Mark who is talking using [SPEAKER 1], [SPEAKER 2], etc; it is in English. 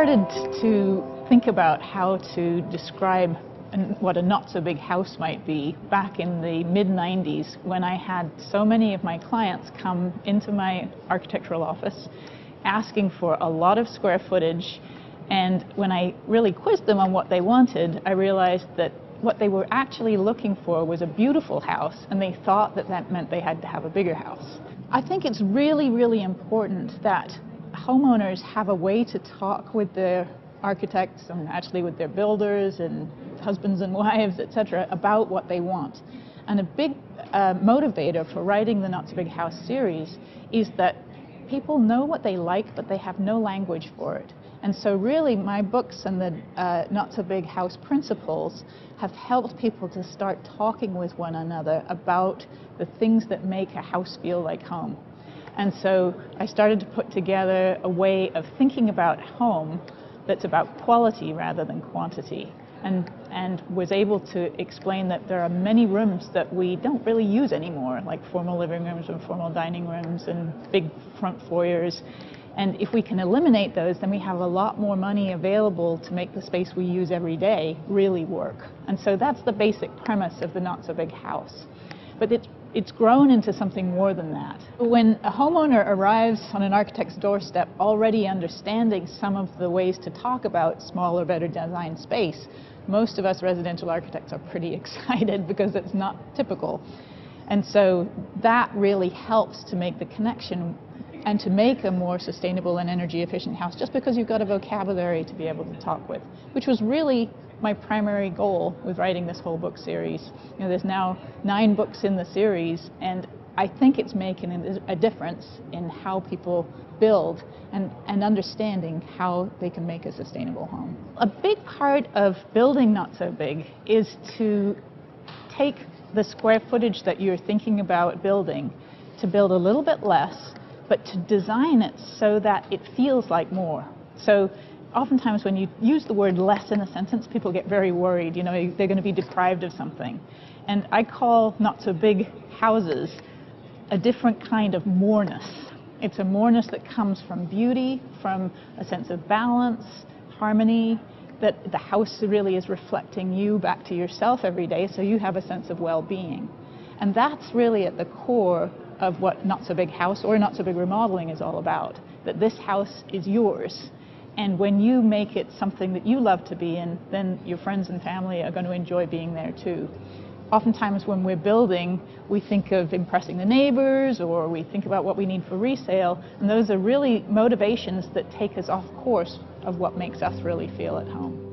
[SPEAKER 1] started to think about how to describe what a not-so-big house might be back in the mid-90s, when I had so many of my clients come into my architectural office asking for a lot of square footage, and when I really quizzed them on what they wanted, I realized that what they were actually looking for was a beautiful house, and they thought that that meant they had to have a bigger house. I think it's really, really important that homeowners have a way to talk with their architects and actually with their builders and husbands and wives, etc., about what they want. And a big motivator for writing the Not So Big House series is that people know what they like, but they have no language for it. And so really my books and the Not So Big House principles have helped people to start talking with one another about the things that make a house feel like home. And so I started to put together a way of thinking about home that's about quality rather than quantity, and was able to explain that there are many rooms that we don't really use anymore, like formal living rooms and formal dining rooms and big front foyers. And if we can eliminate those, then we have a lot more money available to make the space we use every day really work. And so that's the basic premise of the Not So Big House. But it's grown into something more than that. When a homeowner arrives on an architect's doorstep already understanding some of the ways to talk about smaller, better designed space, most of us residential architects are pretty excited because it's not typical. And so that really helps to make the connection and to make a more sustainable and energy efficient house, just because you've got a vocabulary to be able to talk with, which was really my primary goal with writing this whole book series. You know, there's now 9 books in the series, and I think it's making a difference in how people build and understanding how they can make a sustainable home. A big part of building Not So Big is to take the square footage that you're thinking about building, to build a little bit less, but to design it so that it feels like more. So oftentimes when you use the word less in a sentence, people get very worried, you know, they're going to be deprived of something. And I call Not So Big houses a different kind of moreness. It's a moreness that comes from beauty, from a sense of balance, harmony, that the house really is reflecting you back to yourself every day, so you have a sense of well-being. And that's really at the core of what Not So Big House or Not So Big Remodeling is all about, that this house is yours. And when you make it something that you love to be in, then your friends and family are going to enjoy being there too. Oftentimes when we're building, we think of impressing the neighbors, or we think about what we need for resale, and those are really motivations that take us off course of what makes us really feel at home.